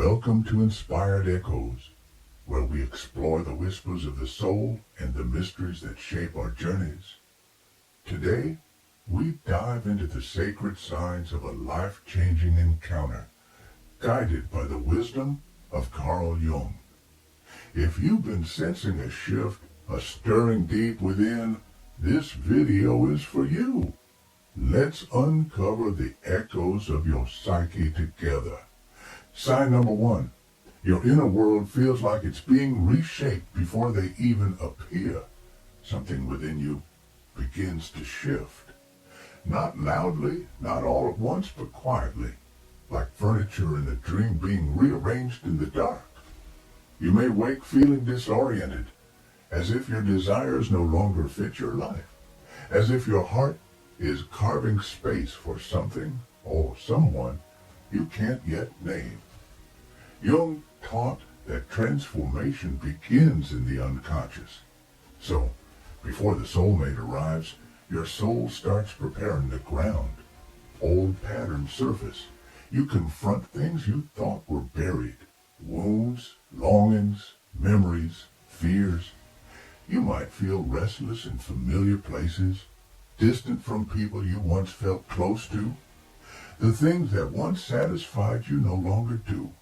Welcome to Inspired Echoes, where we explore the whispers of the soul and the mysteries that shape our journeys. Today, we dive into the sacred signs of a life-changing encounter, guided by the wisdom of Carl Jung. If you've been sensing a shift, a stirring deep within, this video is for you. Let's uncover the echoes of your psyche together. Sign number 1. Your inner world feels like it's being reshaped before they even appear. Something within you begins to shift. Not loudly, not all at once, but quietly, like furniture in a dream being rearranged in the dark. You may wake feeling disoriented, as if your desires no longer fit your life, as if your heart is carving space for something or someone you can't yet name. Jung taught that transformation begins in the unconscious. So, before the soulmate arrives, your soul starts preparing the ground. Old patterns surface. You confront things you thought were buried. Wounds, longings, memories, fears. You might feel restless in familiar places, distant from people you once felt close to. The things that once satisfied you no longer do.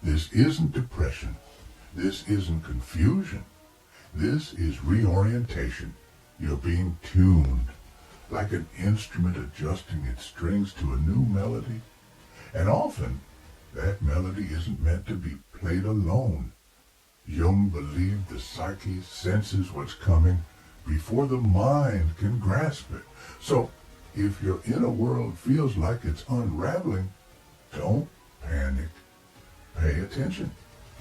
This isn't depression. This isn't confusion. This is reorientation. You're being tuned, like an instrument adjusting its strings to a new melody. And often, that melody isn't meant to be played alone. Jung believed the psyche senses what's coming before the mind can grasp it. So, if your inner world feels like it's unraveling, don't panic. Pay attention.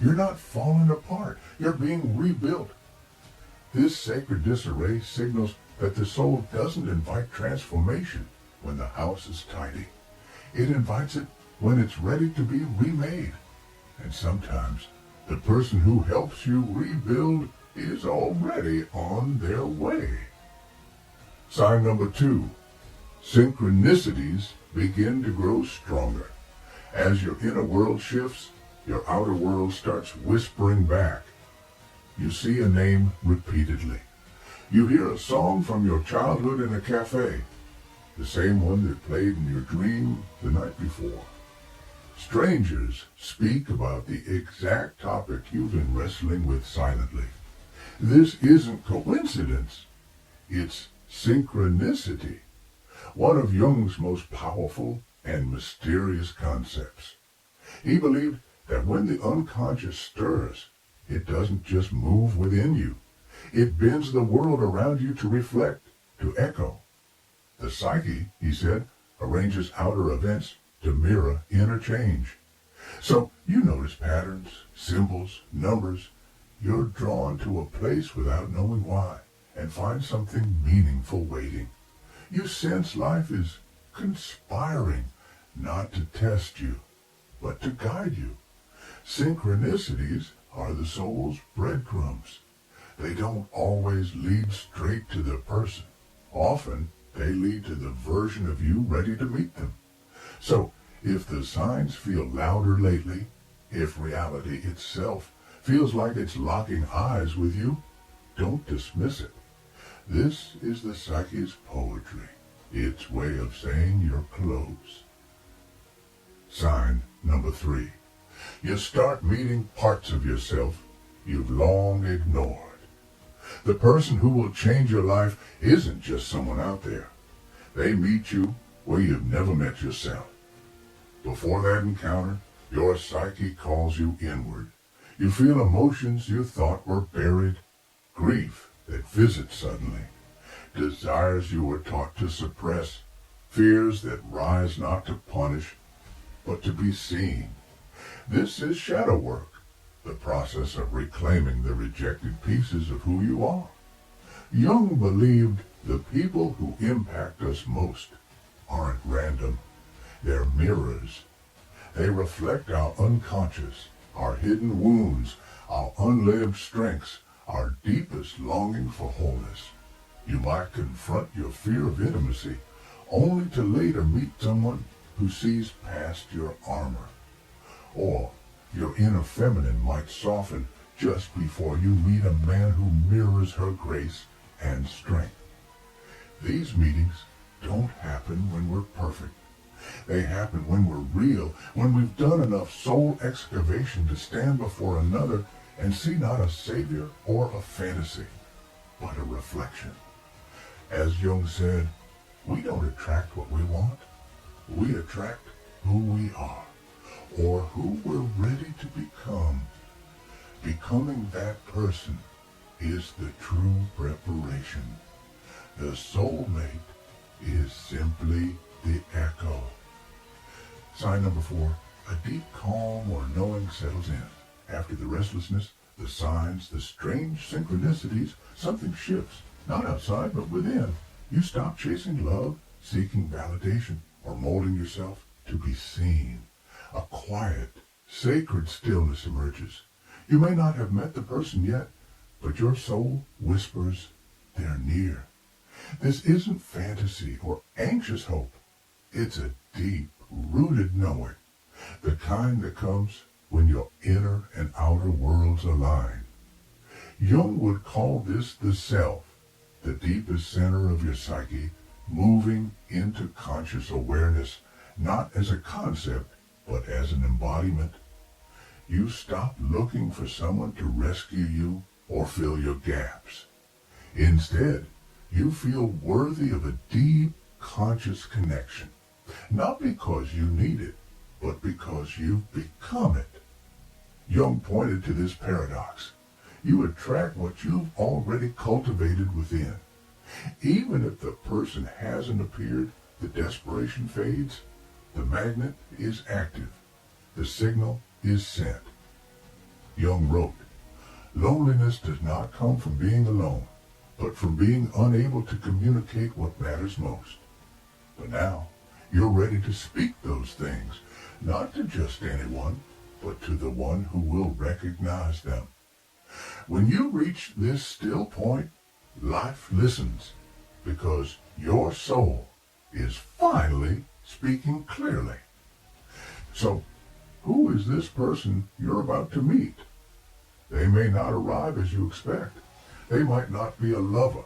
You're not falling apart. You're being rebuilt. This sacred disarray signals that the soul doesn't invite transformation when the house is tidy. It invites it when it's ready to be remade. And sometimes the person who helps you rebuild is already on their way. Sign number 2. Synchronicities begin to grow stronger. As your inner world shifts, your outer world starts whispering back. You see a name repeatedly. You hear a song from your childhood in a cafe, the same one that played in your dream the night before. Strangers speak about the exact topic you've been wrestling with silently. This isn't coincidence. It's synchronicity, one of Jung's most powerful and mysterious concepts. He believed that when the unconscious stirs, it doesn't just move within you. It bends the world around you to reflect, to echo. The psyche, he said, arranges outer events to mirror inner change. So you notice patterns, symbols, numbers. You're drawn to a place without knowing why, and find something meaningful waiting. You sense life is conspiring, not to test you, but to guide you. Synchronicities are the soul's breadcrumbs. They don't always lead straight to the person. Often, they lead to the version of you ready to meet them. So, if the signs feel louder lately, if reality itself feels like it's locking eyes with you, don't dismiss it. This is the psyche's poetry, its way of saying you're close. Sign number 3. You start meeting parts of yourself you've long ignored. The person who will change your life isn't just someone out there. They meet you where you've never met yourself. Before that encounter, your psyche calls you inward. You feel emotions you thought were buried, grief that visits suddenly, desires you were taught to suppress, fears that rise not to punish, but to be seen. This is shadow work, the process of reclaiming the rejected pieces of who you are. Jung believed the people who impact us most aren't random. They're mirrors. They reflect our unconscious, our hidden wounds, our unlived strengths, our deepest longing for wholeness. You might confront your fear of intimacy, only to later meet someone who sees past your armor. Or Your inner feminine might soften just before you meet a man who mirrors her grace and strength. These meetings don't happen when we're perfect. They happen when we're real, when we've done enough soul excavation to stand before another and see not a savior or a fantasy, but a reflection. As Jung said, we don't attract what we want. We attract who we are, or who we're ready to become. Becoming that person is the true preparation. The soulmate is simply the echo. Sign number 4, a deep calm or knowing settles in. After the restlessness, the signs, the strange synchronicities, something shifts, not outside but within. You stop chasing love, seeking validation, or molding yourself to be seen. A quiet, sacred stillness emerges. You may not have met the person yet, but your soul whispers they're near. This isn't fantasy or anxious hope. It's a deep, rooted knowing, the kind that comes when your inner and outer worlds align. Jung would call this the self, the deepest center of your psyche, moving into conscious awareness, not as a concept, but as an embodiment. You stop looking for someone to rescue you or fill your gaps. Instead, you feel worthy of a deep, conscious connection, not because you need it, but because you've become it. Jung pointed to this paradox. You attract what you've already cultivated within. Even if the person hasn't appeared, the desperation fades, the magnet is active, the signal is sent. Jung wrote, loneliness does not come from being alone, but from being unable to communicate what matters most. But now, you're ready to speak those things, not to just anyone, but to the one who will recognize them. When you reach this still point, life listens, because your soul is finally speaking clearly. So, who is this person you're about to meet? They may not arrive as you expect. They might not be a lover,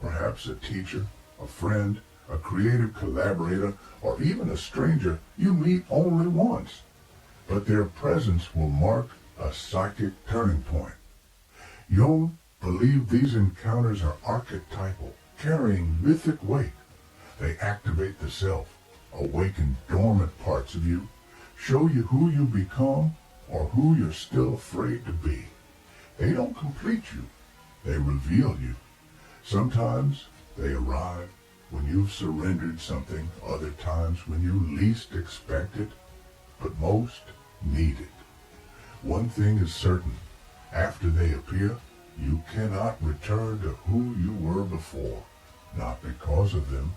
perhaps a teacher, a friend, a creative collaborator, or even a stranger you meet only once. But their presence will mark a psychic turning point. Jung believed these encounters are archetypal, carrying mythic weight. They activate the self, awaken dormant parts of you, show you who you become or who you're still afraid to be. They don't complete you, they reveal you. Sometimes they arrive when you've surrendered something, other times when you least expect it, but most need it. One thing is certain, after they appear, you cannot return to who you were before, not because of them,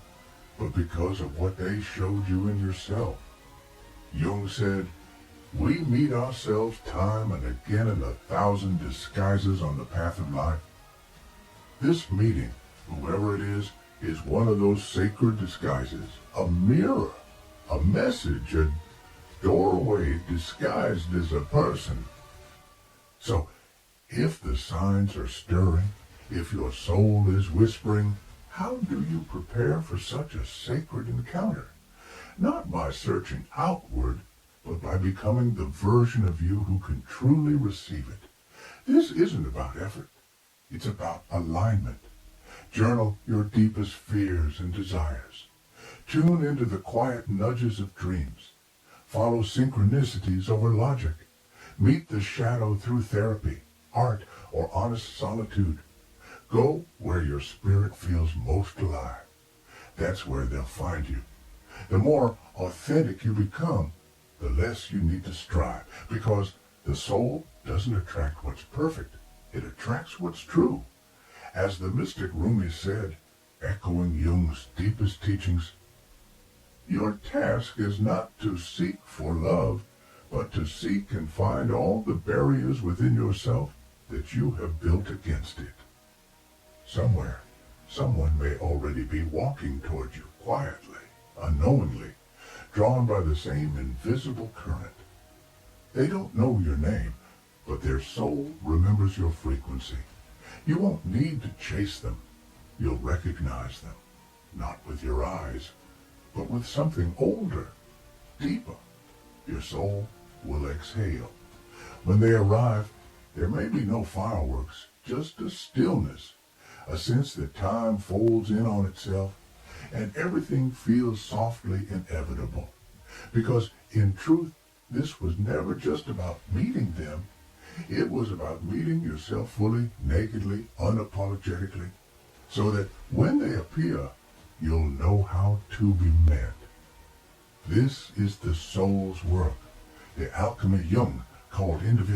but because of what they showed you in yourself. Jung said, we meet ourselves time and again in 1,000 disguises on the path of life. This meeting, whoever it is one of those sacred disguises, a mirror, a message, a doorway disguised as a person. So, if the signs are stirring, if your soul is whispering, how do you prepare for such a sacred encounter? Not by searching outward, but by becoming the version of you who can truly receive it. This isn't about effort. It's about alignment. Journal your deepest fears and desires. Tune into the quiet nudges of dreams. Follow synchronicities over logic. Meet the shadow through therapy, art, or honest solitude. Go where your spirit feels most alive. That's where they'll find you. The more authentic you become, the less you need to strive, because the soul doesn't attract what's perfect. It attracts what's true. As the mystic Rumi said, echoing Jung's deepest teachings, your task is not to seek for love, but to seek and find all the barriers within yourself that you have built against it. Somewhere, someone may already be walking toward you quietly, unknowingly, drawn by the same invisible current. They don't know your name, but their soul remembers your frequency. You won't need to chase them. You'll recognize them, not with your eyes, but with something older, deeper. Your soul will exhale. When they arrive, there may be no fireworks, just a stillness, a sense that time folds in on itself, and everything feels softly inevitable. Because in truth, this was never just about meeting them. It was about meeting yourself fully, nakedly, unapologetically, so that when they appear, you'll know how to be met. This is the soul's work, the alchemy Jung called individual.